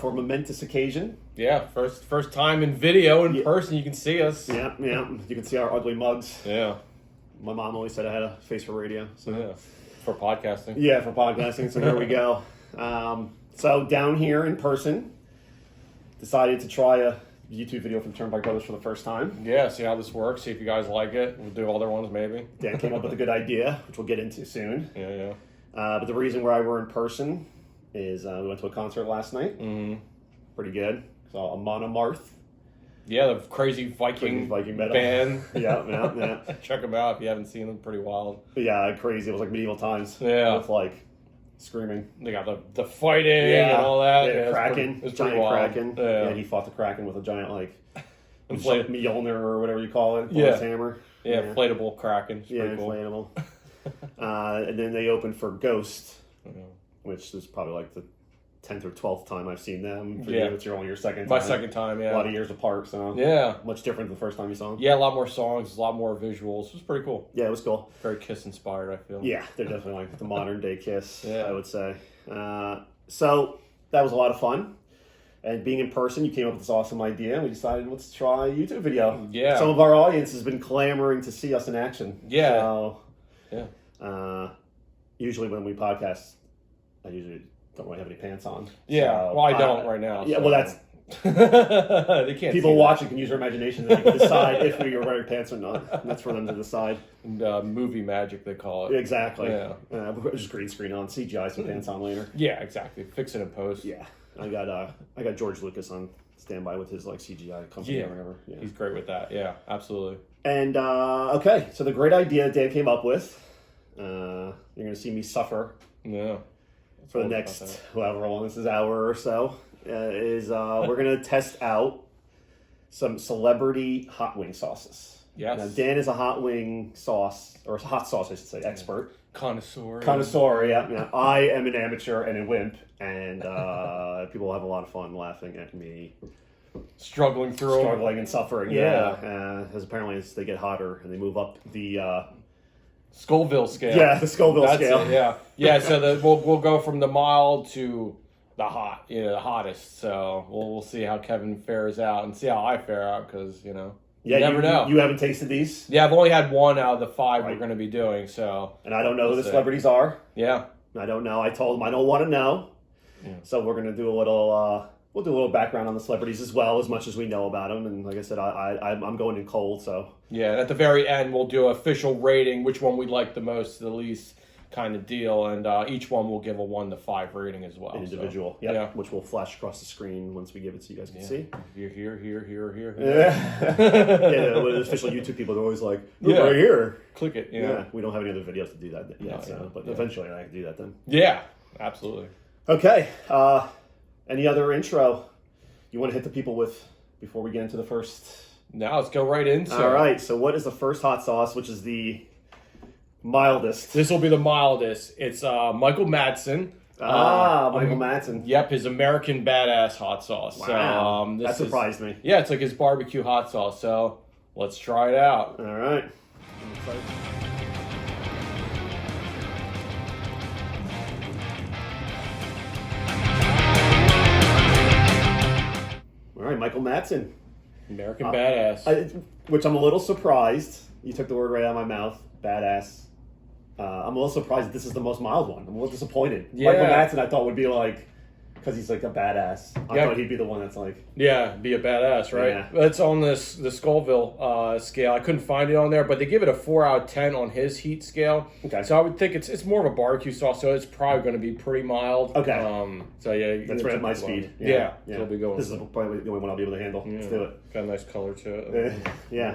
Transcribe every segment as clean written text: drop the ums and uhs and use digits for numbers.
for a momentous occasion. Yeah, first time in video in person. You can see us. Yeah. You can see our ugly mugs. Yeah. My mom always said I had a face for radio. So. Yeah. For podcasting. Yeah, for podcasting. So here we go. So down here in person, decided to try a YouTube video from Turnpike Brothers for the first time. Yeah, see how this works. See if you guys like it. We'll do other ones maybe. Dan came up with a good idea, which we'll get into soon. Yeah. But the reason why we're in person is we went to a concert last night. Mm-hmm. Pretty good. Saw Amon Amarth. Yeah, the crazy Viking metal band. Yeah. Check them out if you haven't seen them. Pretty wild. Yeah, crazy. It was like medieval times. Yeah. With like screaming. They got the fighting and all that. Yeah, Kraken. It's giant pretty wild. Kraken. Yeah. And he fought the Kraken with a giant like Inflatable. Mjolnir or whatever you call it. Yeah. His hammer. Yeah, inflatable Kraken. It's pretty cool. Inflatable. And then they opened for Ghost, which is probably like the 10th or 12th time I've seen them. For you, it's only your second time. My second time, yeah. A lot of years apart, so much different than the first time you saw them. Yeah, a lot more songs, a lot more visuals. It was pretty cool. Yeah, it was cool. Very Kiss inspired, I feel. Yeah, they're definitely like the modern day Kiss, I would say. So that was a lot of fun. And being in person, you came up with this awesome idea, and we decided, let's try a YouTube video. Yeah. Some of our audience has been clamoring to see us in action. Yeah. So, usually when we podcast, I usually don't really have any pants on. Yeah, so, well, I don't right now. Yeah, so. well, that's... they can't People watching can use their imagination and they can decide if we are wearing pants or not. And that's for them to decide. Movie magic, they call it. Exactly. Yeah. Just green screen on, CGI some pants on later. Yeah, exactly. Fix it in post. Yeah. I got George Lucas on standby with his like CGI company or whatever. Yeah. He's great with that. Yeah, absolutely. And okay, so the great idea Dan came up with, you're going to see me suffer. Yeah. For the next however long this is, hour or so, is we're going to test out some celebrity hot wing sauces. Yes. Now, Dan is a hot wing sauce, or hot sauce, I should say, expert. Connoisseur. Yeah. I am an amateur and a wimp, and people have a lot of fun laughing at me. Struggling and suffering, as apparently as they get hotter and they move up the... Scoville scale. Yeah, the Scoville scale. It, yeah. So we'll go from the mild to the hot, the hottest. So we'll see how Kevin fares out and see how I fare out because you never know. You haven't tasted these? Yeah, I've only had one out of the 5 we're going to be doing. So and I don't know who the celebrities are. Yeah, I don't know. I told them I don't want to know. Yeah. So we're going to do a little. We'll do a little background on the celebrities as well, as much as we know about them. And like I said, I'm going in cold, so... Yeah, and at the very end, we'll do an official rating, which one we like the most, the least kind of deal. And each one will give a 1 to 5 rating as well. An individual, which will flash across the screen once we give it so you guys can see. Here. Yeah, the official YouTube people are always like, right here. Click it. Yeah, we don't have any other videos to do that yet, but eventually I can do that then. Yeah, absolutely. Okay, any other intro you want to hit the people with before we get into the first? Now let's go right into it. All right, so what is the first hot sauce, which is the mildest? This will be the mildest. It's Michael Madsen. Michael Madsen. Yep, his American Badass hot sauce. Wow, that surprised me. Yeah, it's like his barbecue hot sauce. So let's try it out. All right. All right, Michael Madsen. American Badass. Which I'm a little surprised. You took the word right out of my mouth. Badass. I'm a little surprised that this is the most mild one. I'm a little disappointed. Yeah. Michael Madsen I thought would be like, because he's like a badass. I thought he'd be the one that's like... Yeah, be a badass, right? Yeah. It's on the Scoville scale. I couldn't find it on there, but they give it a 4 out of 10 on his heat scale. Okay. So I would think it's more of a barbecue sauce, so it's probably going to be pretty mild. Okay. So yeah. That's right at my speed. Yeah. It'll be going. This is probably the only one I'll be able to handle. Yeah. Let's do it. Got a nice color to it. Yeah.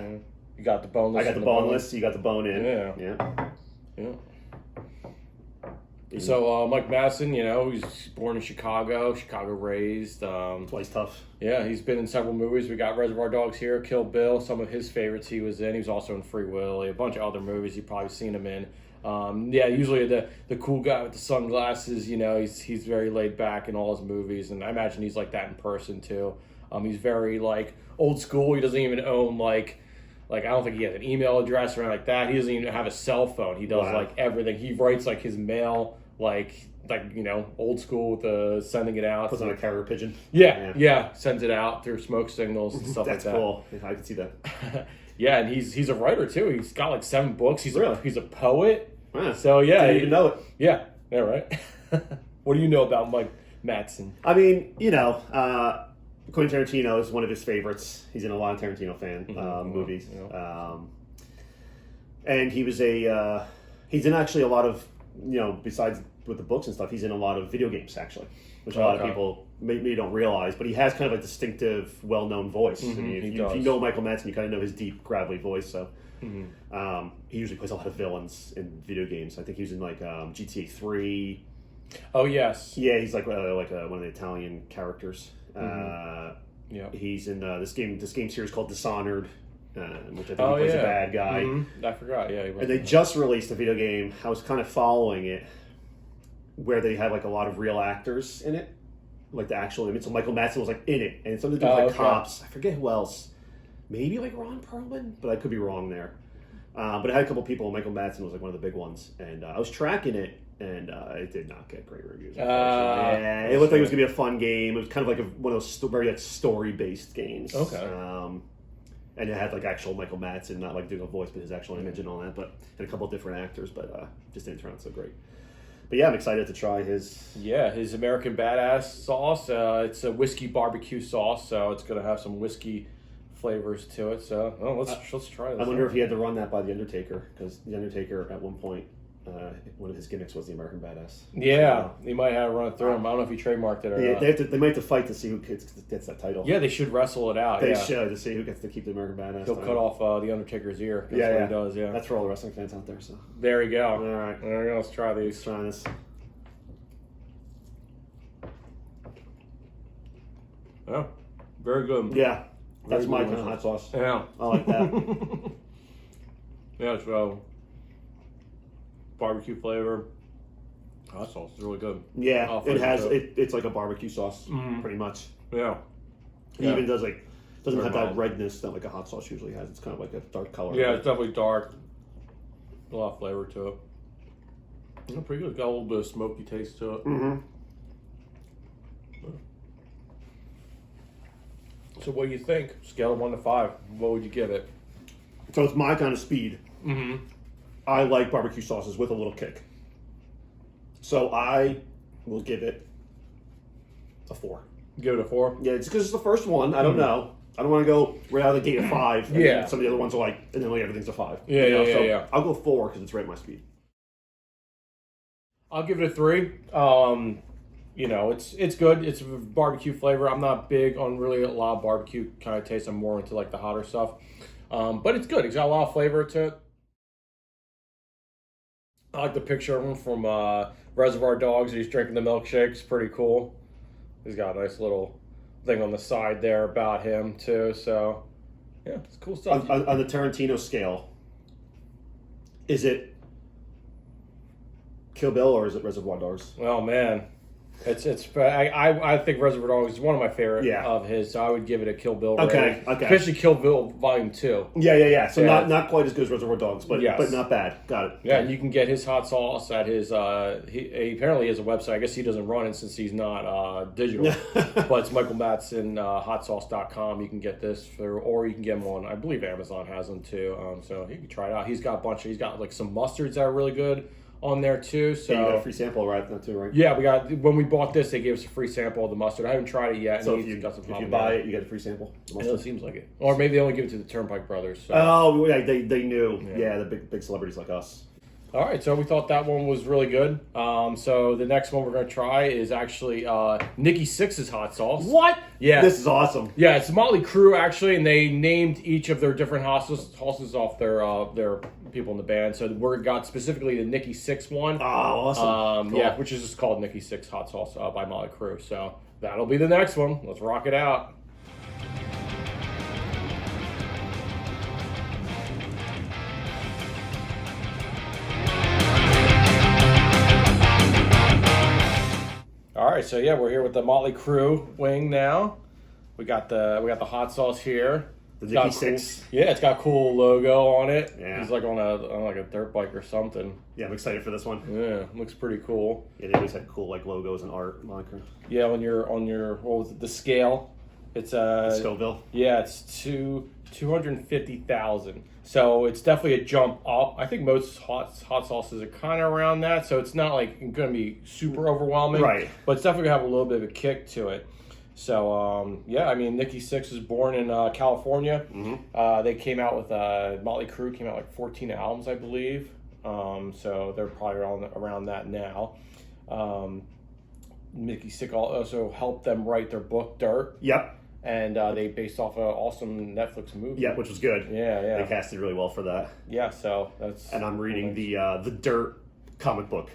You got the boneless. I got the boneless. You got the bone in. Yeah. So Mike Madsen, he's born in Chicago raised. Twice tough. Yeah, he's been in several movies. We got Reservoir Dogs here, Kill Bill, some of his favorites he was in. He was also in Free Willy, a bunch of other movies you've probably seen him in. Usually the cool guy with the sunglasses, he's very laid back in all his movies, and I imagine he's like that in person too. He's very like old school. He doesn't even own like I don't think he has an email address or anything like that. He doesn't even have a cell phone. He does like everything. He writes like his mail like old school with the sending it out. Puts on a carrier pigeon. Yeah, sends it out through smoke signals and stuff like that. That's cool. Yeah, I can see that. Yeah, and he's a writer too. He's got like 7 books. He's Really? he's a poet. Yeah. So yeah, Didn't even know it. Yeah, right. What do you know about Mike Madsen? I mean, Quentin Tarantino is one of his favorites. He's in a lot of Tarantino fan movies. Yeah. And he was he's in actually a lot of, besides with the books and stuff, he's in a lot of video games actually, which a lot of people maybe don't realize, but he has kind of a distinctive, well-known voice. I mean, if you know Michael Madsen, you kind of know his deep, gravelly voice, so he usually plays a lot of villains in video games. I think he was in like GTA 3. Oh, yes. Yeah, he's like one of the Italian characters. He's in this game series called Dishonored, which I think he plays a bad guy. I forgot. Yeah, and they just released a video game. I was kind of following it, where they had like a lot of real actors in it, like the actual image. So Michael Madsen was like in it, and some of the dudes like cops. I forget who else. Maybe like Ron Perlman, but I could be wrong there. But it had a couple people. Michael Madsen was like one of the big ones, and I was tracking it. And it did not get great reviews. Yeah, it looked like it was gonna be a fun game. It was kind of like one of those very like story-based games. Okay. And it had like actual Michael Madsen, not like doing a voice, but his actual image and all that. But and a couple of different actors, but just didn't turn out so great. But yeah, I'm excited to try his. Yeah, his American Badass sauce. It's a whiskey barbecue sauce, so it's gonna have some whiskey flavors to it. So let's try this. I wonder if he had to run that by the Undertaker, because the Undertaker at one point. One of his gimmicks was the American Badass. Yeah, he might have run it through him. I don't know if he trademarked it or not. They might have to fight to see who gets that title. Yeah, they should wrestle it out. They should, to see who gets to keep the American Badass. He'll cut off the Undertaker's ear. That's what he does. Yeah, that's for all the wrestling fans out there. So there we go. All right, there we go. Let's try these. Let's try this. Oh, very good. Yeah, that's my kind of hot sauce. Yeah, I like that. Yeah, so barbecue flavor. Hot sauce is really good. Yeah, it has. It's like a barbecue sauce, pretty much. Yeah, it even doesn't have that redness that like a hot sauce usually has. It's kind of like a dark color. Yeah, it's definitely dark. A lot of flavor to it. Pretty good. Got a little bit of smoky taste to it. So what do you think? Scale of 1 to 5. What would you give it? So it's my kind of speed. I like barbecue sauces with a little kick. So I will give it a 4. Give it a 4? Yeah, it's because it's the first one. I don't know. I don't want to go right out of the gate at 5. And some of the other ones are like, and then like everything's a 5. Yeah. I'll go 4 because it's right at my speed. I'll give it a 3. It's good. It's a barbecue flavor. I'm not big on really a lot of barbecue kind of taste. I'm more into like the hotter stuff. But it's good. It's got a lot of flavor to it. I like the picture of him from Reservoir Dogs. He's drinking the milkshake. It's pretty cool. He's got a nice little thing on the side there about him too. So, yeah, it's cool stuff. On the Tarantino scale, is it Kill Bill or is it Reservoir Dogs? Oh, man. I think Reservoir Dogs is one of my favorite of his, so I would give it a Kill Bill rating. Okay. Especially Kill Bill Volume 2. Yeah. So not quite as good as Reservoir Dogs, but not bad. Got it. Yeah, and you can get his hot sauce at his, he apparently has a website. I guess he doesn't run it since he's not digital, but it's Michael Madsen, hotsauce.com. You can get this or you can get them on, I believe Amazon has them too, so you can try it out. He's got like some mustards that are really good on there too. So you got a free sample right too, right? Yeah, when we bought this, they gave us a free sample of the mustard. I haven't tried it yet. So if you buy it, you get a free sample. It seems like it. Or maybe they only give it to the Turnpike Brothers. So. Oh, yeah, they knew. Yeah, the big celebrities like us. All right, so we thought that one was really good. So the next one we're going to try is actually Nikki Sixx's hot sauce. What? Yeah. This is awesome. Yeah, it's Motley Crue, actually, and they named each of their different hot sauces off their people in the band. So we got specifically the Nikki Sixx one. Oh, awesome. Cool. Yeah, which is just called Nikki Sixx hot sauce by Motley Crue. So that'll be the next one. Let's rock it out. All right, so yeah, we're here with the Motley Crue wing now. We got the hot sauce here. The It's got Nicky Six. Yeah, it's got a cool logo on it. Yeah. He's like on a dirt bike or something. Yeah, I'm excited for this one. Yeah, looks pretty cool. Yeah, they always had cool like logos and art moniker. Yeah, when you're on your what was it, the scale, it's Scoville. Yeah, it's 250,000. So it's definitely a jump up. I think most hot sauces are kind of around that, so it's not like going to be super overwhelming. Right. But it's definitely going to have a little bit of a kick to it. So, yeah, I mean, Nicky Six was born in California. Mm-hmm. They came out with, Motley Crue came out like 14 albums, I believe. So they're probably around that now. Nicky Six also helped them write their book, Dirt. Yep. And they based off an awesome Netflix movie. Yeah, which was good. Yeah. They casted really well for that. Yeah, so that's... And I'm reading the Dirt comic book,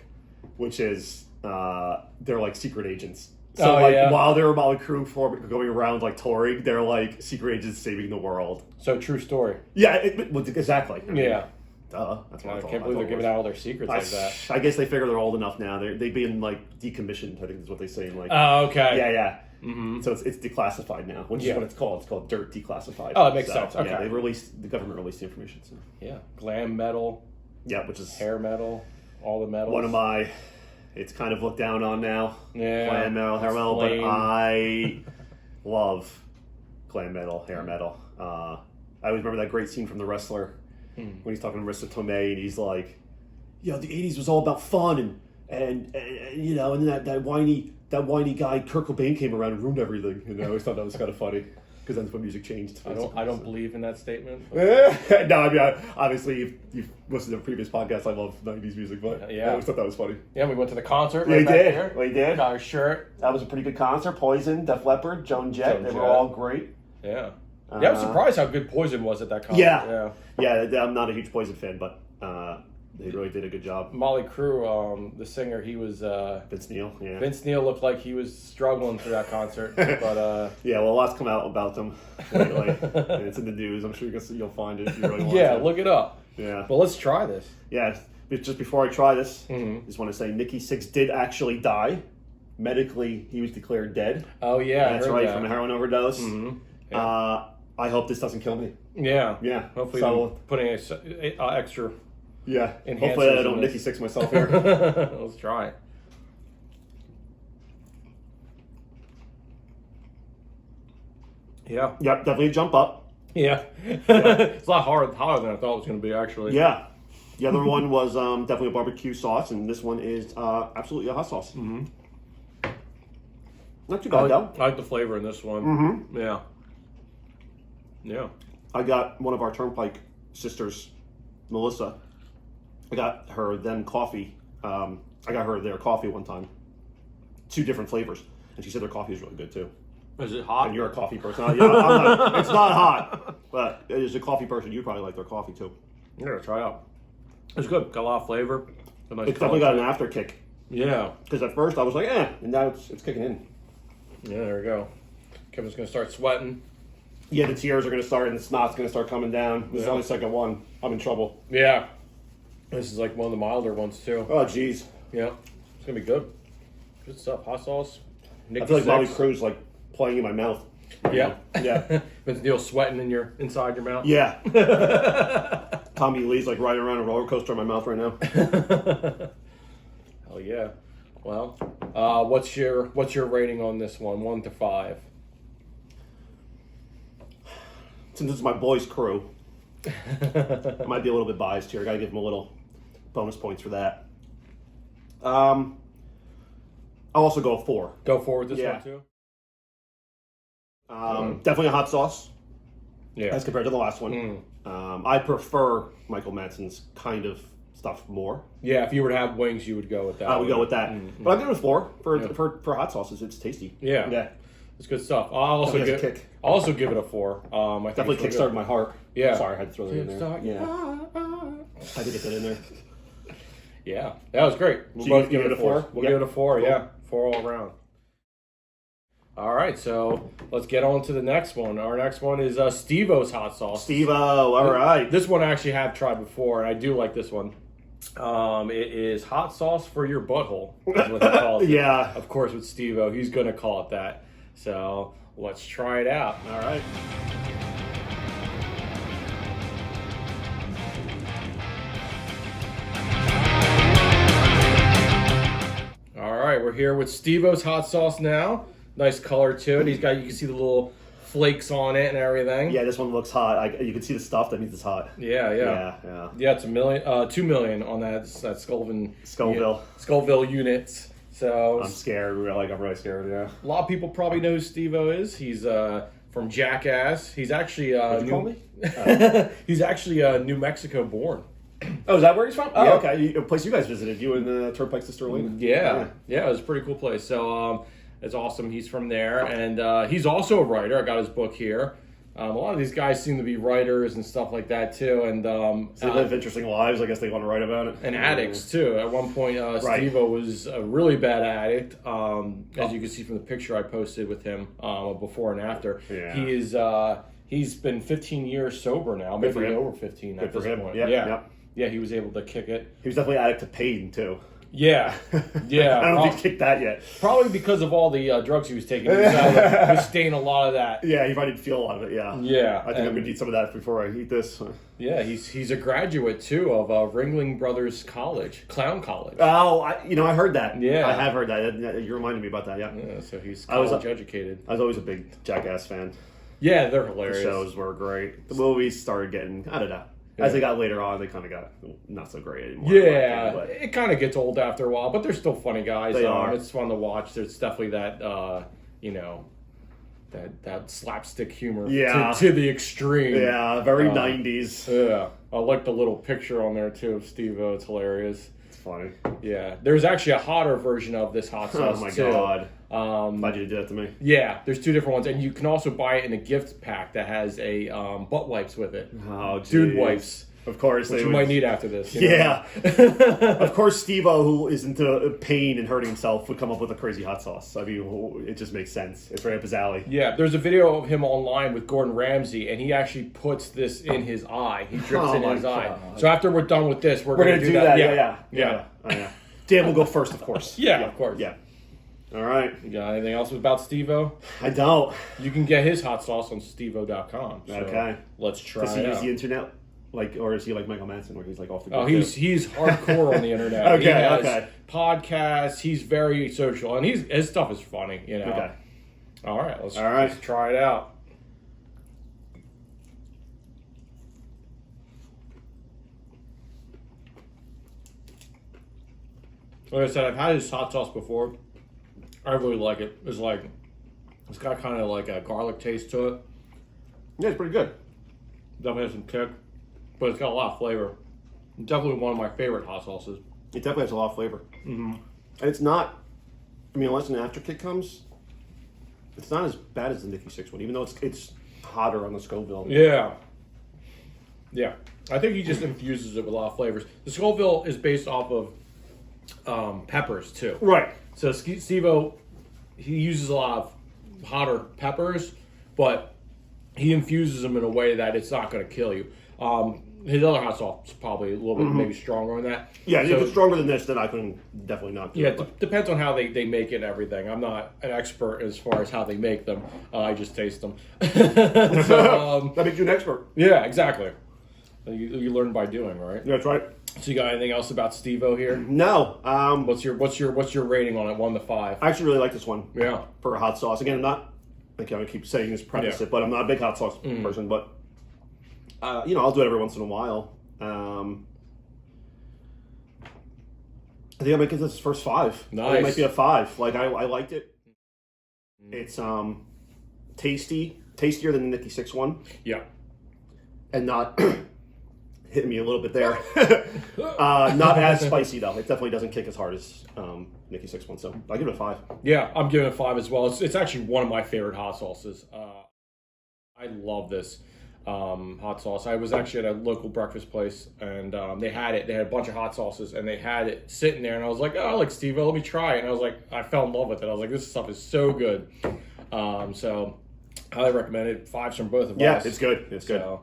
which is they're like secret agents. So while they were Motley Crue going around like touring, they're like secret agents saving the world. So true story. Yeah, exactly. I mean, Yeah. That's what I I thought. can't believe they're giving out all their secrets like that. I guess they figure they're old enough now. They've been like decommissioned. I think is what they say. Like, Oh, okay. Yeah. Mm-hmm. So it's declassified now, which is what it's called. It's called Dirt Declassified. Oh, that makes sense. Okay. Yeah, the government released the information. So. Yeah. Glam metal. Yeah, which is hair metal. All the metals. One of my... It's kind of looked down on now. Yeah. Glam metal, hair metal, but I love glam metal, hair metal. I always remember that great scene from The Wrestler when he's talking to Marissa Tomei and he's like, "Yeah, the '80s was all about fun and you know, and then that whiny guy Kurt Cobain came around and ruined everything." And I always thought that was kind of funny because that's when music changed. I don't believe in that statement. No, I mean, obviously, you've listened to previous podcasts. I love '90s music, but I always thought that was funny. Yeah, we went to the concert. We did. We did. Got our shirt. That was a pretty good concert. Poison, Def Leppard, Joan Jett. They were all great. Yeah. Yeah, I was surprised how good Poison was at that concert. Yeah. I'm not a huge Poison fan, but they really did a good job. Motley Crue, the singer, he was... Vince Neil, yeah. Vince Neil looked like he was struggling through that concert, but... Yeah, well, a lot's come out about them lately. And it's in the news. I'm sure you'll find it if you really want to. Look it up. Yeah. Well, let's try this. Yeah, just before I try this, I just want to say Nicky Six did actually die. Medically, he was declared dead. Oh, yeah, that's right, from a heroin overdose. Mm-hmm. Yeah. I hope this doesn't kill me. Yeah. Yeah. Hopefully putting extra... Yeah. Hopefully I don't Nicky Six myself here. Let's try it. Yeah. Yep, definitely a jump up. Yeah. It's a lot harder than I thought it was going to be, actually. Yeah. The other one was definitely a barbecue sauce, and this one is absolutely a hot sauce. Mm-hmm. Not too bad, though. I like the flavor in this one. Mm-hmm. Yeah. Yeah. I got one of our Turnpike sisters, Melissa. I got her coffee. I got her their coffee one time. 2 different flavors. And she said their coffee is really good, too. Is it hot? And you're a coffee person. Yeah, I'm not, it's not hot. But as a coffee person, you probably like their coffee, too. I'm going to try it out. It's good. Got a lot of flavor. Nice it's definitely got an after kick. Yeah. Because at first I was like, and now it's kicking in. Yeah, there we go. Kevin's going to start sweating. Yeah, the tears are going to start and the snot's going to start coming down. This is only the second one. I'm in trouble. Yeah. This is like one of the milder ones, too. Oh, jeez. Yeah. It's going to be good. Good stuff. Hot sauce. Nicky I feel like Motley Crue's like playing in my mouth. Yeah. Yeah. Vince Neil sweating inside your mouth. Yeah. Tommy Lee's like riding around a roller coaster in my mouth right now. Hell yeah. Well, what's your rating on this one? 1 to 5. Since it's my boys' crew, I might be a little bit biased here. I gotta give them a little bonus points for that. I'll also go 4. Go 4 with this one too. Definitely a hot sauce. Yeah. As compared to the last one. I prefer Michael Madsen's kind of stuff more. Yeah, if you were to have wings, you would go with that. I would go with that. Mm-hmm. But I'll give it a 4 for hot sauces. It's tasty. Yeah. Yeah. It's good stuff. I'll also give it a 4. I think definitely kickstarted my heart. Yeah. Sorry, I had to throw that in there. Yeah. I had to get that in there. Yeah. That was great. We'll both give it a 4. We'll give it a 4, cool. Yeah. 4 all around. All right, so let's get on to the next one. Our next one is Steve-O's hot sauce. Steve-O, all right. This one I actually have tried before, and I do like this one. It is hot sauce for your butthole, is what he calls it. Yeah. Of course, with Steve-O, he's going to call it that. So let's try it out. All right. right, we're here with Steve-O's hot sauce now. Nice color to it. You can see the little flakes on it and everything. Yeah, this one looks hot. You can see the stuff. That means it's hot. Yeah. Yeah, it's $2 million on that Scoville units. So I'm scared. I'm really scared. Yeah. A lot of people probably know who Steve-O is. He's from Jackass. He's actually he's actually New Mexico born. Oh, is that where he's from? Oh, yeah. Okay. A place you guys visited. You and Turnpike Sister Lane. Yeah, it was a pretty cool place. So it's awesome. He's from there, and he's also a writer. I got his book here. A lot of these guys seem to be writers and stuff like that too, and so they live interesting lives. I guess they want to write about it. And addicts too. At one point, Steve-O was a really bad addict. As you can see from the picture I posted with him before and after. Yeah. He's been 15 years sober now, maybe over 15 at this point. Yeah, he was able to kick it. He was definitely addict to pain too. Yeah. I don't know if he kicked that yet. Probably because of all the drugs he was taking. He was able to sustain a lot of that. Yeah, he probably didn't feel a lot of it, yeah. Yeah. I think I'm going to eat some of that before I eat this. Yeah, he's a graduate, too, of Ringling Brothers College, Clown College. Oh, I heard that. Yeah. I have heard that. You reminded me about that, yeah. Yeah, so he's college educated. I was always a big Jackass fan. Yeah, they're hilarious. The shows were great. The movies started getting, I don't know. As they got later on, they kind of got not so great anymore. Yeah, it kind of gets old after a while, but they're still funny guys. They are. It's fun to watch. There's definitely that, that slapstick humor to the extreme. Yeah, very 90s. Yeah, I like the little picture on there, too, of Steve-O. It's hilarious. It's funny. Yeah, there's actually a hotter version of this hot sauce, Oh, my too. God. Why'd you do that to me? Yeah, there's two different ones, and you can also buy it in a gift pack that has a butt wipes with it. Oh, geez. Dude wipes. Of course, which you might need after this. Yeah. Of course, Steve-O, who is into pain and hurting himself, would come up with a crazy hot sauce. I mean, it just makes sense. It's right up his alley. Yeah, there's a video of him online with Gordon Ramsay, and he actually puts this in his eye. He drips it in his eye. So after we're done with this, we're going to do that. Yeah. Dan will go first, of course. Yeah, of course. Yeah. All right. You got anything else about Steve-O? I don't. You can get his hot sauce on steveo.com. So okay. Let's try it out. Does he use the internet? Or is he like Michael Madsen, where he's like off the grid? Oh, he's hardcore on the internet. Okay, he has okay. podcasts. He's very social, and his stuff is funny. Okay. All right, let's try it out. Like I said, I've had his hot sauce before. I really like it. It's got kind of like a garlic taste to it. Yeah, it's pretty good. Definitely has some kick, but it's got a lot of flavor. Definitely one of my favorite hot sauces. It definitely has a lot of flavor. Mm-hmm. And it's not, unless an after kick comes, it's not as bad as the Nicky 6 one, even though it's hotter on the Scoville. Yeah. Yeah. I think he just infuses it with a lot of flavors. The Scoville is based off of peppers, too. Right. So Steve-O, he uses a lot of hotter peppers, but he infuses them in a way that it's not going to kill you. His other hot sauce is probably a little bit maybe stronger than that. Yeah, if it's stronger than this, then I can definitely not do it. Yeah, depends on how they make it and everything. I'm not an expert as far as how they make them. I just taste them. That makes you an expert. Yeah, exactly. You learn by doing, right? Yeah, that's right. So you got anything else about Steve-O here? No. What's your rating on it? 1 to 5. I actually really like this one. Yeah. For a hot sauce. Again, I'm not. I keep saying this, preface it, but I'm not a big hot sauce person. But I'll do it every once in a while. I think I might give this first 5. Nice. It might be a 5. Like I liked it. It's tastier than the Nicky 6 one. Yeah. And not hitting me a little bit there. Not as spicy though. It definitely doesn't kick as hard as Nicky 6 one. So I give it a 5. Yeah, I'm giving it a 5 as well. It's actually one of my favorite hot sauces. I love this hot sauce. I was actually at a local breakfast place, and they had it. They had a bunch of hot sauces, and they had it sitting there. And I was like, "Oh, I like Steve-O. Let me try it." And I was like, I fell in love with it. I was like, "This stuff is so good." So highly recommend it. 5s from both of us. Yeah, it's good. It's good. So,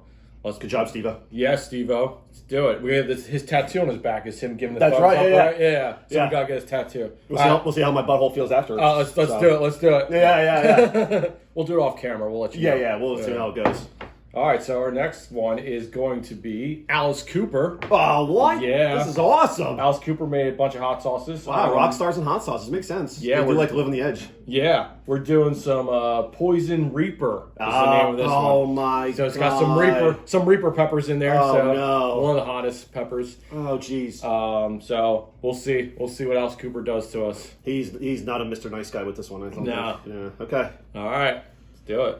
good job, Steve-O. Yeah, Steve-O. Let's do it. We have his tattoo on his back is him giving the That's thumbs right, up, yeah. right? Yeah. So Yeah. we gotta get his tattoo. We'll see how my butthole feels afterwards. Let's do it. Let's do it. Yeah. We'll do it off camera. We'll let you know. Yeah. We'll see how it goes. All right, so our next one is going to be Alice Cooper. Oh, what? Yeah. This is awesome. Alice Cooper made a bunch of hot sauces. Wow, rock stars and hot sauces. Makes sense. Yeah, we do like to live on the edge. Yeah, we're doing some Poison Reaper is the name of this one. Oh, my God. So it's got some Reaper peppers in there. Oh, so no. One of the hottest peppers. Oh, jeez. So we'll see. We'll see what Alice Cooper does to us. He's not a Mr. Nice Guy with this one, I don't No. think. Yeah. Okay. All right, let's do it.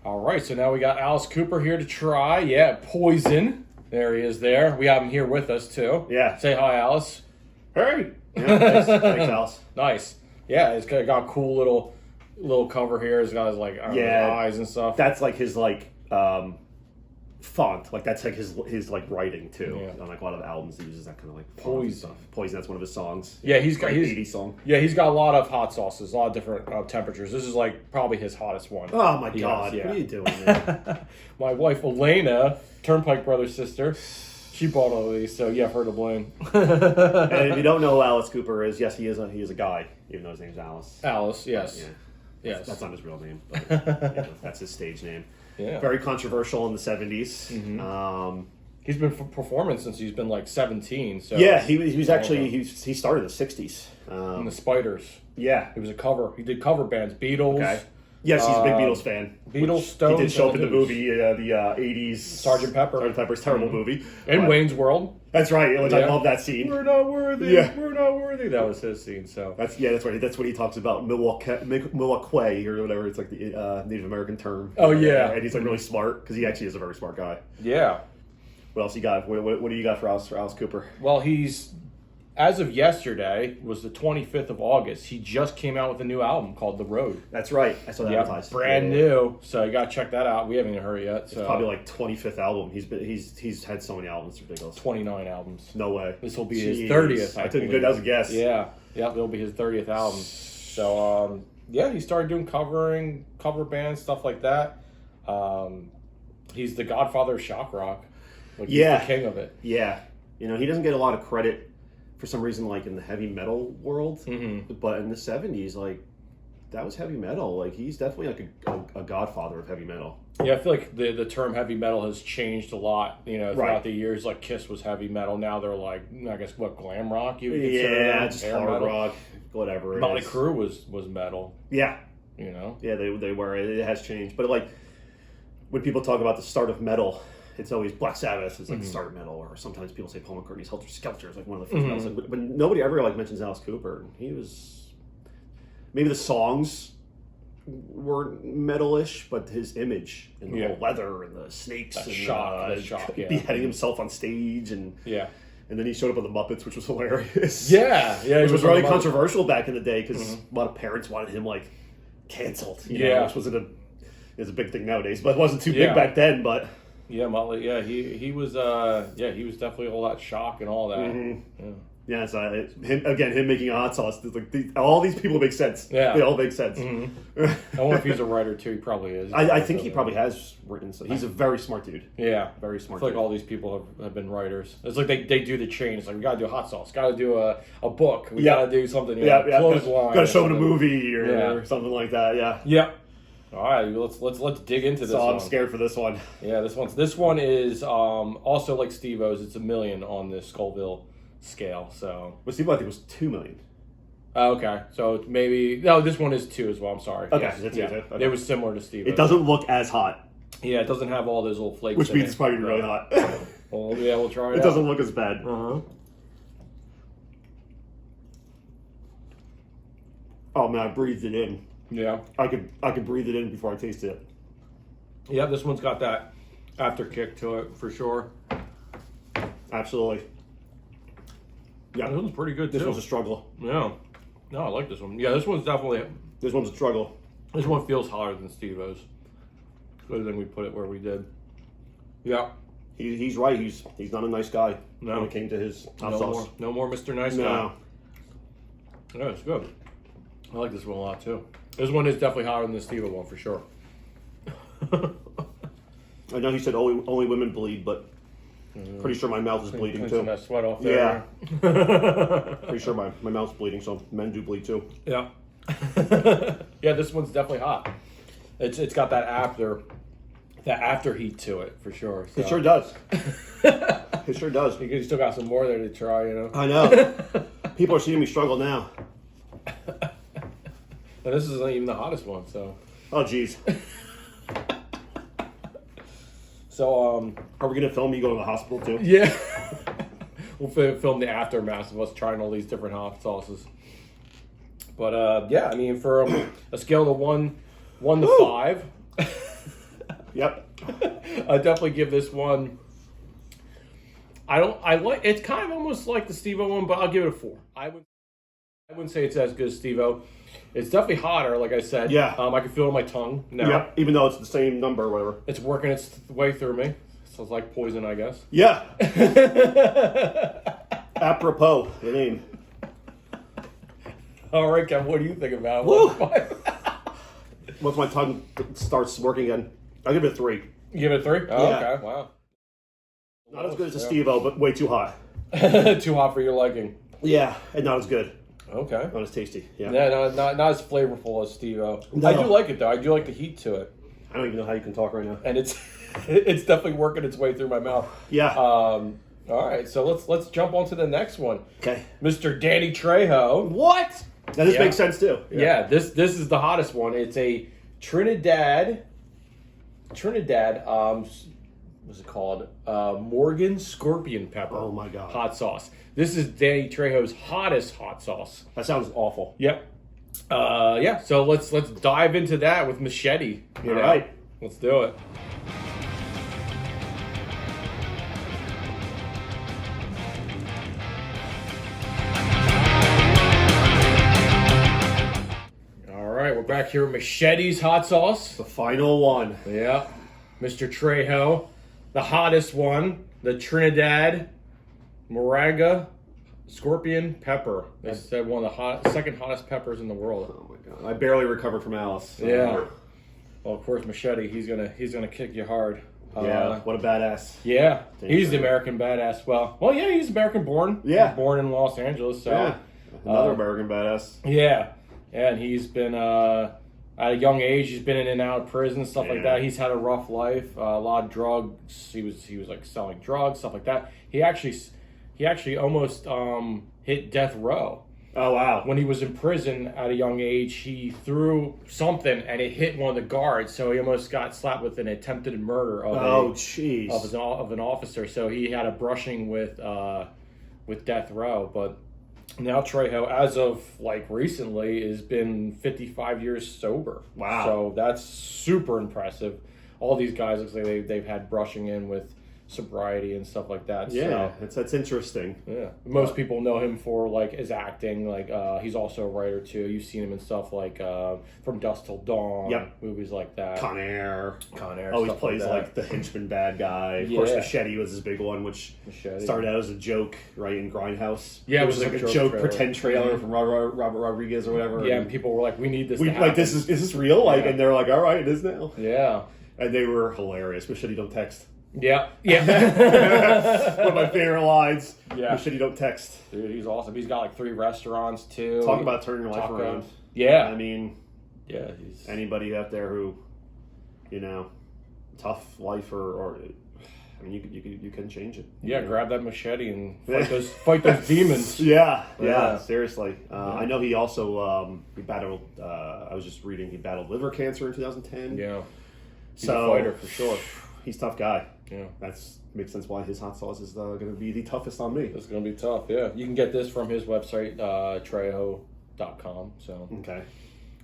All right, so now we got Alice Cooper here to try. Yeah, Poison. There he is there. We have him here with us, too. Yeah. Say hi, Alice. Hey. Yeah, thanks, Alice. Nice. Yeah, it's got a cool little cover here. It's got his, like, eyes and stuff. That's like his, like, font. Like, that's like his like, writing, too. Yeah. On, like, a lot of albums, he uses that kind of, like, Poison stuff. Poison, that's one of his songs. Yeah, he's got... Like 80s song. Yeah, he's got a lot of hot sauces, a lot of different temperatures. This is, like, probably his hottest one. Oh, my God. Yeah. What are you doing, man? My wife, Elena, Turnpike Brothers' sister, she bought all of these, so you have her to blame. And if you don't know who Alice Cooper is, yes, he is a guy, even though his name's Alice. Alice, yes. Yeah. Yes. That's not his real name, but that's his stage name. Yeah. Very controversial in the 70s. Mm-hmm. He's been performing since he's been like 17. So yeah, he was actually he started in the 60s. In the Spiders. Yeah, He was a cover. He did cover bands. Beatles. okay. Yes, he's a big Beatles fan. Beatles, He Stones. did show up in the Who's. movie, the 80s Sgt. Pepper. Sgt. Pepper's terrible movie. And But- Wayne's World. That's right. Which I Yeah. love that scene. We're not worthy. Yeah. We're not worthy. That was his scene. So That's right. That's what he talks about Milwaukee or whatever. It's like the Native American term. Oh, yeah. And he's like really smart because he actually is a very smart guy. yeah. What else you got? What do you got for Alice Cooper? Well, he's, as of yesterday, was the 25th of August. He just came out with a new album called The Road. That's right. I saw that advertised. Brand new. So you got to check that out. We haven't even heard it yet. So It's probably like 25th album. He's had so many albums. It's ridiculous. 29 albums. No way. This will be Jeez. his 30th. I took a good. That was a guess. Yeah. Yeah, it'll be his 30th album. So, yeah, he started doing cover bands, stuff like that. He's the godfather of shock rock. Like, he's the king of it. Yeah. You know, he doesn't get a lot of credit for some reason, like in the heavy metal world. Mm-hmm. But in the 70s, like, that was heavy metal. Like, he's definitely like a godfather of heavy metal. Yeah, I feel like the term heavy metal has changed a lot, throughout Right. the years. Like, Kiss was heavy metal. Now they're like, I guess, what, glam rock? You would consider Yeah, them? just Hair hard metal? rock, whatever. Motley it is. Crue was metal, Yeah. Yeah, they were. It has changed. But, like, when people talk about the start of metal, it's always Black Sabbath is like the start of metal, or sometimes people say Paul McCartney's Helter Skelter is like one of the first metals. Like, but nobody ever like mentions Alice Cooper. He was maybe the songs were metalish, but his image and the whole leather and the snakes That and shock, beheading himself on stage and then he showed up on the Muppets, which was hilarious. Yeah, Which was really controversial back in the day because a lot of parents wanted him like canceled. You know, which wasn't is a big thing nowadays, but it wasn't too big back then. But yeah, Motley. Yeah, he was. He was definitely all that shock and all that. Mm-hmm. Yeah, so him making a hot sauce. Like all these people make sense. Yeah, they all make sense. I wonder if he's a writer too. He probably is. I think he probably has written. So he's a very smart dude. Yeah, very smart. I feel like all these people have been writers. It's like they do the chain. It's like we got to do a hot sauce. Got to do a book. We got to do something. Clothesline. Got to show him a movie or something like that. Yeah. Yeah. All right, let's dig into this. So one. I'm scared for this one. Yeah, this one is also like Steve-O's. It's 1 million on the Scoville scale. So, but Steve, I think it was 2 million. Okay, so maybe this one is 2 as well. I'm sorry. Okay, yes, that's It was similar to Steve. It doesn't look as hot. Yeah, it doesn't have all those little flakes. Which means it's probably really hot. Well, yeah, we'll try it. It doesn't look as bad. Oh man, I breathed it in. Yeah, I could breathe it in before I tasted it. Yeah, this one's got that after kick to it for sure. Absolutely. Yeah, This one's pretty good too. This one's a struggle. Yeah, no, I like this one. Yeah, this one's definitely. This one's a struggle. This one feels hotter than Steve-O's. Good thing we put it where we did. Yeah. He's right. He's not a nice guy No. when it came to his hot sauce. No more Mr. Nice Guy. No. Yeah, it's good. I like this one a lot too. This one is definitely hotter than the Steve-O one for sure. I know he said only women bleed, but Pretty sure my mouth is bleeding Clean too. some of that sweat off there. Yeah. Pretty sure my mouth's bleeding, so men do bleed too. Yeah. Yeah, this one's definitely hot. It's got that after heat to it for sure. So. It sure does. It sure does. You still got some more there to try, you know. I know. People are seeing me struggle now. And this isn't even the hottest one, so. Oh, jeez. So, Are we gonna film you going to the hospital too? yeah. We'll film the aftermath of us trying all these different hot sauces. But, yeah, I mean, for a scale of 1 to 5. Yep. I definitely give this one. I like. It's kind of almost like the Steve-O one, but I'll give it a 4. I wouldn't say it's as good as Steve-O. It's definitely hotter, like I said. Yeah. I can feel it in my tongue now. Yep. Even though it's the same number or whatever. It's working its way through me. Sounds like poison, I guess. Yeah. Apropos, the name. All right, Kev, what do you think about it? Woo! Once my tongue starts working again, I'll give it a 3. You give it a 3? Oh, Yeah. okay. Wow. Not as good as the Steve-O, but way too hot. Too hot for your liking. Yeah, and not as good. Okay. Not as tasty. Yeah. Yeah, not as flavorful as Steve-O. No. I do like it, though. I do like the heat to it. I don't even know how you can talk right now. And it's definitely working its way through my mouth. Yeah. All right, so let's jump on to the next one. Okay. Mr. Danny Trejo. What? Now this Yeah. makes sense too. Yeah, this is the hottest one. It's a Trinidad, what's it called? Morgan Scorpion Pepper. Oh my God. Hot sauce. This is Danny Trejo's hottest hot sauce. That sounds awful. Yep. Yeah. So let's dive into that with Machete. All right. Let's do it. All right, we're back here with Machete's hot sauce. The final one. Yeah. Mr. Trejo, the hottest one, the Trinidad Moraga Scorpion Pepper. They said one of the second hottest peppers in the world. Oh my God. I barely recovered from Alice. Yeah. Well, of course, Machete. He's gonna kick you hard. Yeah. What a badass. Yeah. Thank He's the you. American badass. Well, yeah. He's American born. Yeah. He was born in Los Angeles. So. Yeah. Another American badass. Yeah. And he's been at a young age. He's been in and out of prison, stuff like Yeah. that. He's had a rough life. A lot of drugs. He was like selling drugs, stuff like that. He actually almost hit death row. Oh wow. When he was in prison at a young age, he threw something and it hit one of the guards, so he almost got slapped with an attempted murder of jeez. of an officer. So he had a brushing with death row. But now Trejo, as of like recently, has been 55 years sober. Wow. So that's super impressive. All these guys looks like they've had brushing in with sobriety and stuff like that. Yeah, So, that's interesting. yeah. Most people know him for like his acting. Like he's also a writer too. You've seen him in stuff like From Dusk Till Dawn. Yep. Movies like that. Con Air. stuff Always like plays that. like the henchman bad guy. Of course, Yeah. Machete was his big one, which Machete. started out as a joke, right, in Grindhouse. Yeah, it was like a joke trailer. pretend trailer from Robert Rodriguez or whatever. Yeah, and people were like, "We need this." we to like happen. this is this real? Like, Yeah. and they're like, all right, it is now. Yeah. And they were hilarious. Machete don't text. Yeah. Yeah. One of my favorite lines. Yeah. Machete don't text. Dude, he's awesome. He's got like 3 restaurants too. Talk about turning your life Taco. around. Yeah. I mean, Yeah. He's anybody out there who, tough life or I mean, you can change it. yeah. Grab that machete and fight those demons. Yeah, Yeah. seriously. I know he also he battled. I was just reading he battled liver cancer in 2010. Yeah. He's So- a fighter for sure. He's a tough guy. Yeah. That's makes sense why his hot sauce is going to be the toughest on me. It's gonna be tough. Yeah. You can get this from his website, Trejo.com. So Okay.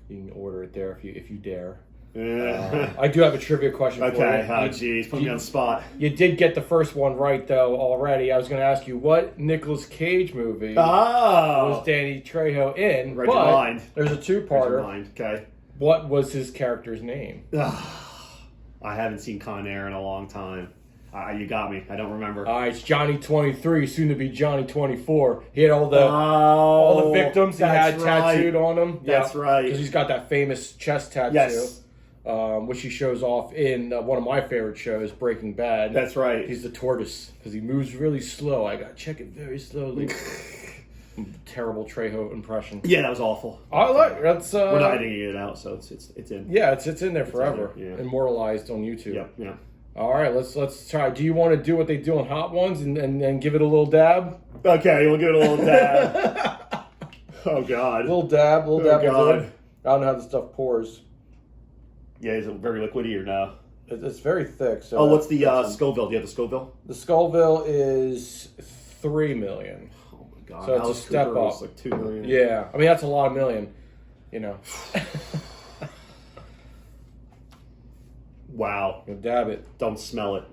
you can order it there if you dare. Yeah. I do have a trivia question for Okay. you. Oh, jeez, put me on the spot. You did get the first one right, though, already. I was going to ask you, what Nicolas Cage movie Oh, was Danny Trejo in? Read your mind. There's a Read your two-parter. mind. Okay. What was his character's name? I haven't seen Con Air in a long time. You got me. I don't remember. It's Johnny 23, soon to be Johnny 24. He had all the victims he had that's right. tattooed on him. That's right. Because he's got that famous chest tattoo. Yes. which he shows off in one of my favorite shows, Breaking Bad. That's right. He's the tortoise because he moves really slow. I got to check it very slowly. Terrible Trejo impression. Yeah, that was awful. I like that's. We're not editing it out, so it's in. Yeah, it's in there forever. In there, yeah. Immortalized on YouTube. Yeah. All right, let's try. Do you want to do what they do on Hot Ones and give it a little dab? Okay, we'll give it a little dab. Oh God. Little dab. God. I don't know how this stuff pours. Yeah, is it very liquidy or no? It's very thick. So what's the Scoville? Do you have the Scoville? The Scoville is 3 million. Oh my God. So it's a step Cooper up. was like 2 million. Yeah, I mean that's a lot of million. You know. Wow. You dab it. Don't smell it.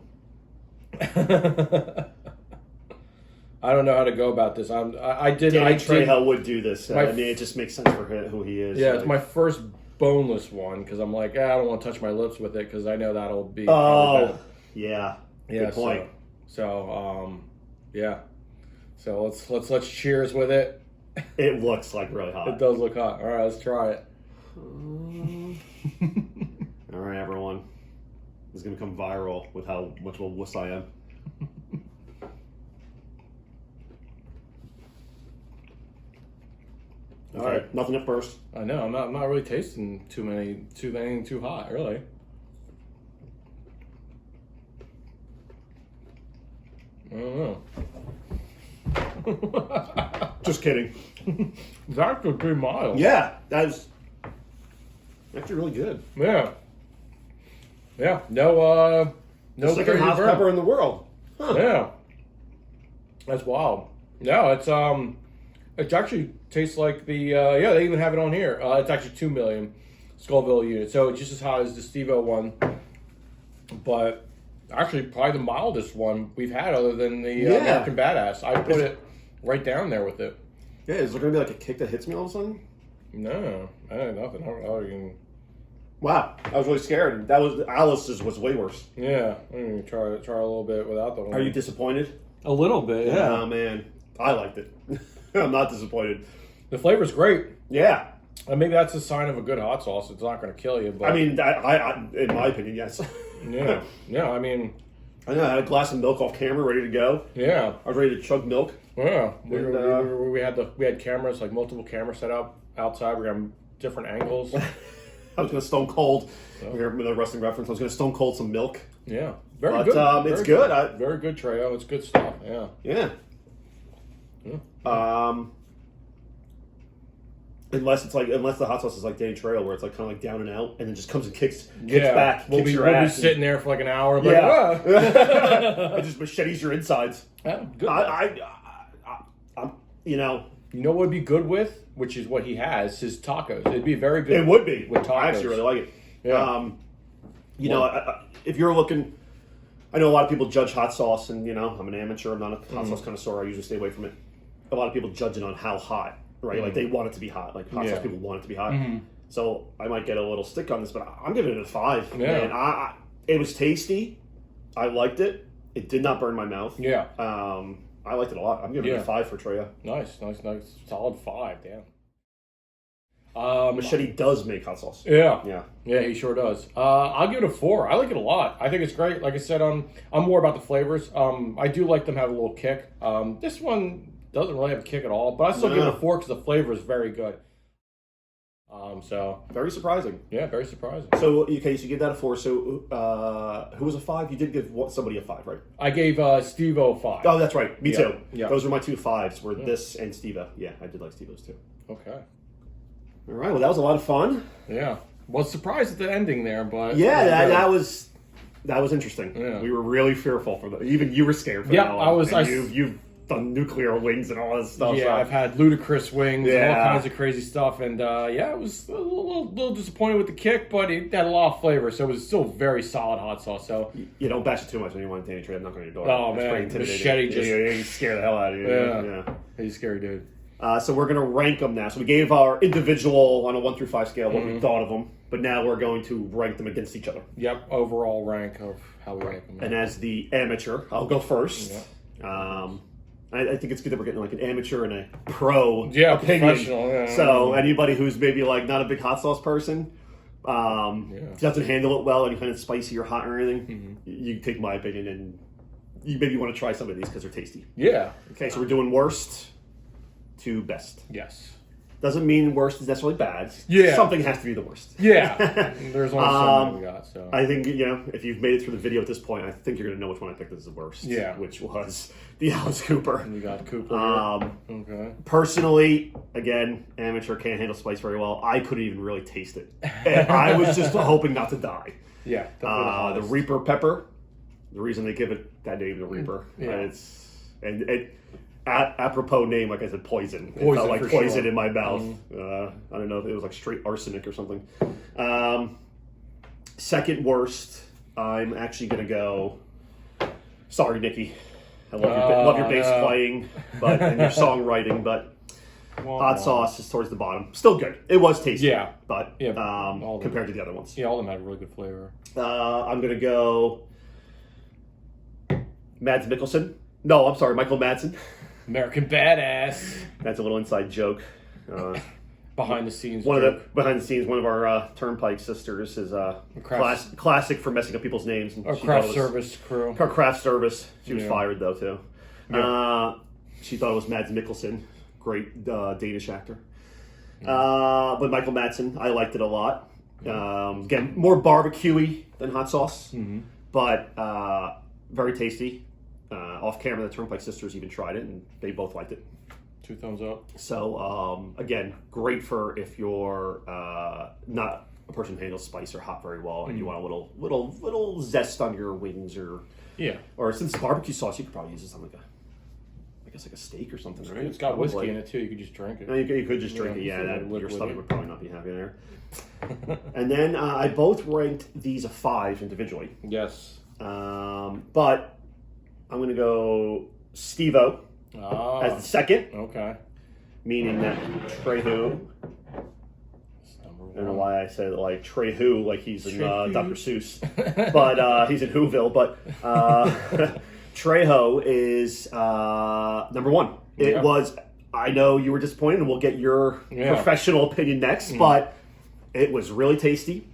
I don't know how to go about this. I did. Danny Trejo would do this. I mean, it just makes sense for who he is. Yeah, it's my first boneless one because I'm like, I don't want to touch my lips with it because I know that'll be. Oh, yeah. Good point. So, yeah. So let's cheers with it. It looks like really hot. It does look hot. All right, let's try it. All right, everyone. This is going to become viral with how much of a wuss I am. Okay, All right. nothing at first. I know. I'm not really tasting anything too hot, really. I don't know. Just kidding. It's actually pretty mild. Yeah, that's actually really good. Yeah. Yeah. No Second crazy hot burn. pepper in the world. Huh. Yeah. That's wild. No, it actually tastes like the they even have it on here. It's actually 2 million Scoville units. So it's just as hot as the Steve-O one. But actually probably the mildest one we've had other than the American Badass. I put it right down there with it. Yeah, is there going to be like a kick that hits me all of a sudden? No, nothing. I don't even... Wow, I was really scared. Alice's was way worse. Yeah, I'm going to try a little bit without the one. Are you disappointed? A little bit, yeah. Oh, man. I liked it. I'm not disappointed. The flavor's great. Yeah. And maybe that's a sign of a good hot sauce. It's not going to kill you. But I mean, I in my opinion, yes. Yeah. Yeah, I mean... I know, I had a glass of milk off camera ready to go. Yeah. I was ready to chug milk. Yeah. And, we had cameras, like multiple cameras set up outside. We got different angles. I was going to stone cold. With a wrestling reference. I was going to stone cold some milk. Yeah. Very good. Very it's good. Very good, Trejo. It's good stuff. Yeah. Yeah. Unless the hot sauce is like Danny Trejo, where it's like kind of like down and out, and then just comes and kicks back, we'll kicks be, your we'll ass. be sitting there for like an hour. Yeah. Like, It just machetes your insides. Yeah, good. I'm, you know. You know what would be good with, which is what he has, his tacos. It'd be very good. It would be. With tacos. I actually really like it. Yeah. You know, if you're looking, I know a lot of people judge hot sauce, and you know, I'm an amateur. I'm not a hot sauce connoisseur. I usually stay away from it. A lot of people judge it on how hot, right? Like they want it to be hot. Like hot sauce people want it to be hot. So I might get a little stick on this, but I'm giving it a 5. Yeah. Man, it was tasty. I liked it. It did not burn my mouth. Yeah. I liked it a lot. I'm giving it a 5 for Trejo. Nice. Solid 5, damn. Machete does make hot sauce. Yeah, he sure does. I'll give it a 4. I like it a lot. I think it's great. Like I said, I'm more about the flavors. I do like them have a little kick. This one doesn't really have a kick at all, but I still give it a 4 because the flavor is very good. So very surprising. Yeah, very surprising. So okay, so you give that a 4. So who was a 5? You did give somebody a 5, right? I gave Steve-O 5. Oh, that's right. Me too. Yeah. Those were my 2 5s. Were this and Steve-O. Yeah, I did like Steve-O's too. Okay. All right. Well, that was a lot of fun. Yeah. Was surprised at the ending there, but yeah, that was interesting. Yeah. We were really fearful for that. Even you were scared for that. I was. You've done nuclear wings and all this stuff. Yeah, so. I've had ludicrous wings and all kinds of crazy stuff, and it was a little disappointed with the kick, but it had a lot of flavor, so it was still very solid hot sauce. So you don't bash it too much when you want Danny Trejo knocking on your door. Oh man, machete just you scare the hell out of you. Yeah. He's a scary dude. So we're gonna rank them now. So we gave our individual on a 1 through 5 scale what we thought of them, but now we're going to rank them against each other. Yep, overall rank of how we rank them. And as the amateur, I'll go first. Yeah. I think it's good that we're getting like an amateur and a pro opinion. professional. So anybody who's maybe like not a big hot sauce person, doesn't handle it well, any kind of spicy or hot or anything, you take my opinion and you maybe want to try some of these because they're tasty. Yeah. Okay, so we're doing worst to best. Yes. Doesn't mean worst is necessarily bad. Yeah. Something has to be the worst. Yeah. There's only so many we got, so. I think, if you've made it through the video at this point, I think you're going to know which one I picked as the worst. Yeah. Which was the Alice Cooper. And we got Cooper here. Okay. Personally, again, amateur, can't handle spice very well. I couldn't even really taste it. And I was just hoping not to die. Yeah. The Reaper pepper. The reason they give it that name, the Reaper. Yeah. Apropos name, like I said, poison. It felt like poison in my mouth. I don't know if it was like straight arsenic or something. Second worst, I'm actually going to go... Sorry, Nikki. I love your bass playing and your songwriting, but hot sauce is towards the bottom. Still good. It was tasty. Yeah. But compared to the other ones. Yeah, all of them had really good flavor. I'm going to go... Mads Mikkelsen. No, I'm sorry, Michael Madsen. American Badass. That's a little inside joke. Behind the scenes. One of our Turnpike sisters is classic for messing up people's names. Our craft service crew. Our craft service. She was fired though too. Yeah. She thought it was Mads Mikkelsen, great Danish actor. But Michael Madsen, I liked it a lot. Again, more barbecue-y than hot sauce, but very tasty. Off camera, the Turnpike sisters even tried it, and they both liked it. 2 thumbs up. So, again, great for if you're not a person who handles spice or hot very well, and you want a little zest on your wings, or since it's barbecue sauce, you could probably use this on like a steak or something, right? It's got whiskey in it too. You could just drink it. No, you could just drink it. Yeah, your stomach would probably not be happy there. And then I both ranked these a 5 individually. Yes. But I'm going to go Steve-O as the second. Okay. Meaning that Trejo. I don't know why I said like Trejo, like he's in Dr. Seuss. But he's in Whoville. But Trejo is number 1. It was, I know you were disappointed, and we'll get your professional opinion next, but it was really tasty.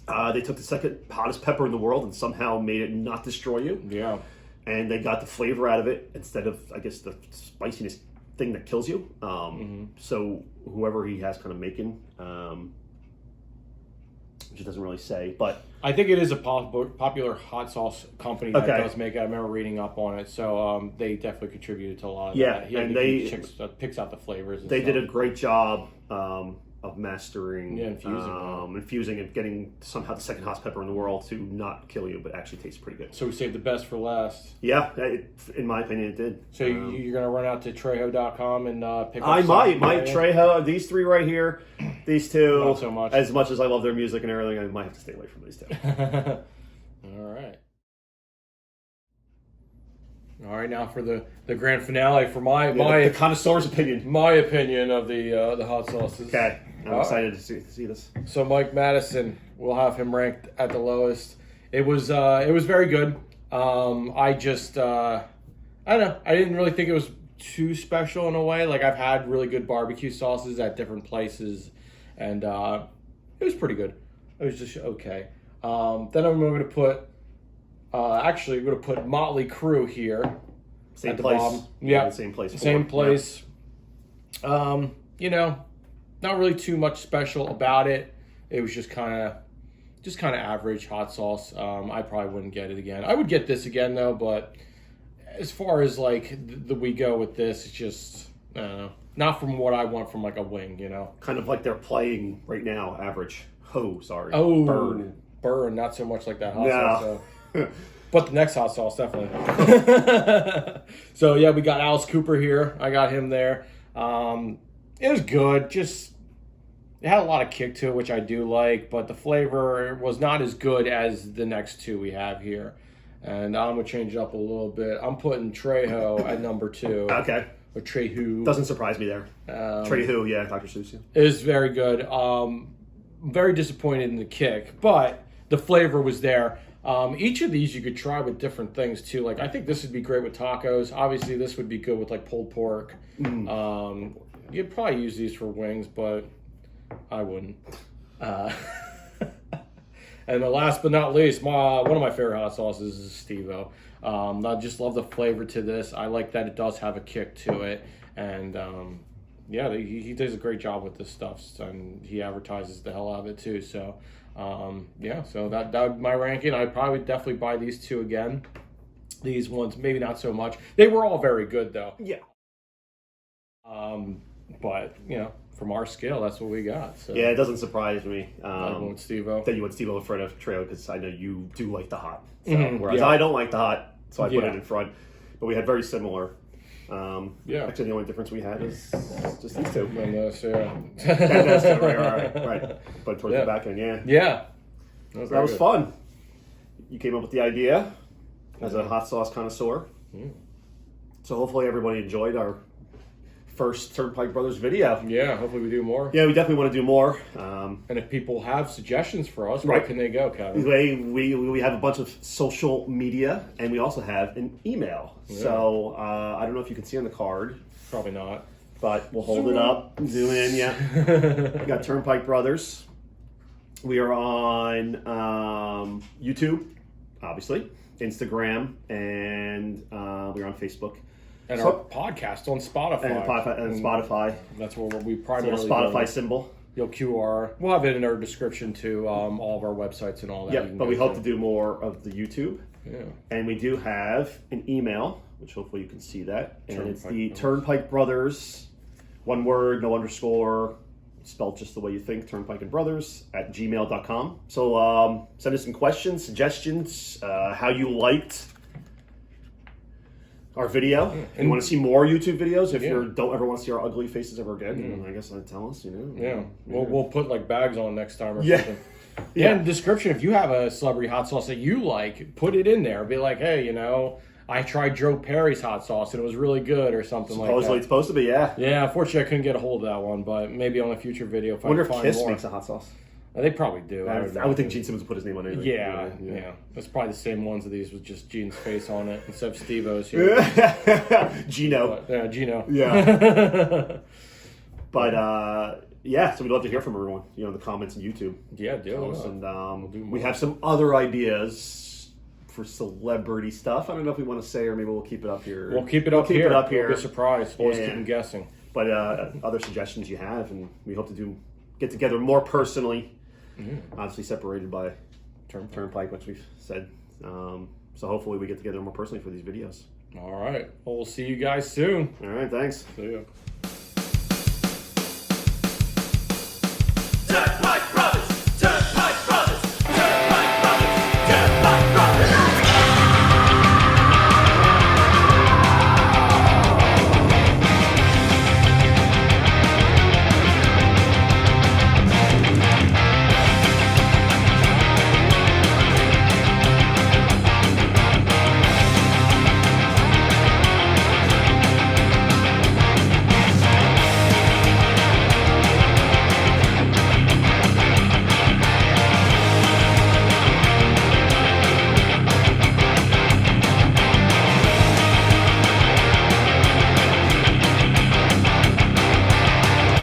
They took the second hottest pepper in the world and somehow made it not destroy you. Yeah. And they got the flavor out of it instead of, I guess, the spiciness thing that kills you. So whoever he has kind of making, which it doesn't really say, but... I think it is a popular hot sauce company that does make it. I remember reading up on it. So they definitely contributed to a lot of that. And they picks out the flavors and they stuff. did a great job of mastering, infusing and getting somehow the second hottest pepper in the world to not kill you, but actually taste pretty good. So we saved the best for last. Yeah, in my opinion, it did. So you're going to run out to Trejo.com and pick up my Trejo, these 3 right here, these 2, not so much. As much as I love their music and everything, I might have to stay away from these 2. All right, now for the grand finale for the connoisseur's opinion. My opinion of the hot sauces. Okay, I'm excited to see this. So Mike Madison, we'll have him ranked at the lowest. It was very good. I just I don't know. I didn't really think it was too special in a way. Like I've had really good barbecue sauces at different places, and it was pretty good. It was just okay. Then I'm going to put. Actually, we're going to put Motley Crue here. Same at the place. bottom. Yeah, same place. Same place. Yeah. Not really too much special about it. It was just kind of average hot sauce. I probably wouldn't get it again. I would get this again though, but as far as like we go with this, it's just I don't know. Not from what I want from like a wing, Kind of like they're playing right now. Average. Burn. Not so much like that hot sauce. So. But the next hot sauce, definitely. So, yeah, we got Alice Cooper here. I got him there. It was good. Just, it had a lot of kick to it, which I do like. But the flavor was not as good as the next 2 we have here. And I'm going to change it up a little bit. I'm putting Trejo at number 2. Okay. Or Trejo. Doesn't surprise me there. Trejo, yeah, Dr. Seuss. Yeah. It is very good. Very disappointed in the kick. But the flavor was there. Each of these you could try with different things too. Like I think this would be great with tacos. Obviously, this would be good with like pulled pork. You'd probably use these for wings, but I wouldn't. And the last but not least, one of my favorite hot sauces is Steve-O. I just love the flavor to this. I like that it does have a kick to it. And yeah, he does a great job with this stuff. And he advertises the hell out of it too. So yeah, so that my ranking. I probably would definitely buy these two again. These ones, maybe not so much. They were all very good though. Yeah. But from our scale, that's what we got. So Yeah, it doesn't surprise me Steve-O. that you went Steve-O in front of Trail, because I know you do like the hot. So, Mhm, whereas yeah. I don't like the hot, so I put Yeah. it in front. But we had very similar. Yeah. Actually, the only difference we had is just these two. And this, yeah. And that's right. But towards Yeah. the back end, yeah. Yeah. That was fun. You came up with the idea as a hot sauce connoisseur. So hopefully everybody enjoyed our first Turnpike Brothers video. Yeah, hopefully we do more. Yeah, we definitely want to do more. And if people have suggestions for us, Right. where can they go, Kevin? We have a bunch of social media, and we also have an email. Yeah. So I don't know if you can see on the card, Probably not. but we'll hold it up, zoom in. Yeah, we got Turnpike Brothers. We are on YouTube, obviously, Instagram, and we're on Facebook. And our podcast on Spotify. And Spotify. That's where we It's a primarily little Spotify go. symbol. You'll QR. We'll have it in our description to all of our websites and all that. Yep, but we hope to do more of the YouTube. Yeah. And we do have an email, which hopefully you can see that. And it's the Brothers. Turnpike Brothers, one word, no underscore, spelled just the way you think, Turnpike and Brothers at gmail.com. So send us some questions, suggestions, how you liked our video. If you want to see more YouTube videos, if you don't ever want to see our ugly faces ever again, then I guess I'd tell us, Yeah. We'll put like bags on next time or Yeah. something. Yeah, in the description, if you have a celebrity hot sauce that you like, put it in there. Be like, hey, I tried Joe Perry's hot sauce and it was really good or something like Supposedly that. it's supposed to be, yeah. Yeah, unfortunately I couldn't get a hold of that one, but maybe on a future video if I wonder I if can find Kiss more. makes a hot sauce. They probably do. I would think Gene Simmons would put his name on it. Yeah. It's probably the same ones of these with just Gene's face on it instead of Steve-O's here. Gino. But, yeah, Gino. Yeah. But yeah, so we'd love to hear from everyone, in the comments on YouTube. Yeah, do it. And we have some other ideas for celebrity stuff. I don't know if we want to say, or maybe we'll keep it up here. We'll keep it up here. We'll be We'll be surprised. Always Yeah. keep them guessing. But other suggestions you have, and we hope to get together more personally. Obviously separated by Turnpike, which we've said. So hopefully we get together more personally for these videos. All right. Well, we'll see you guys soon. All right, thanks. See ya.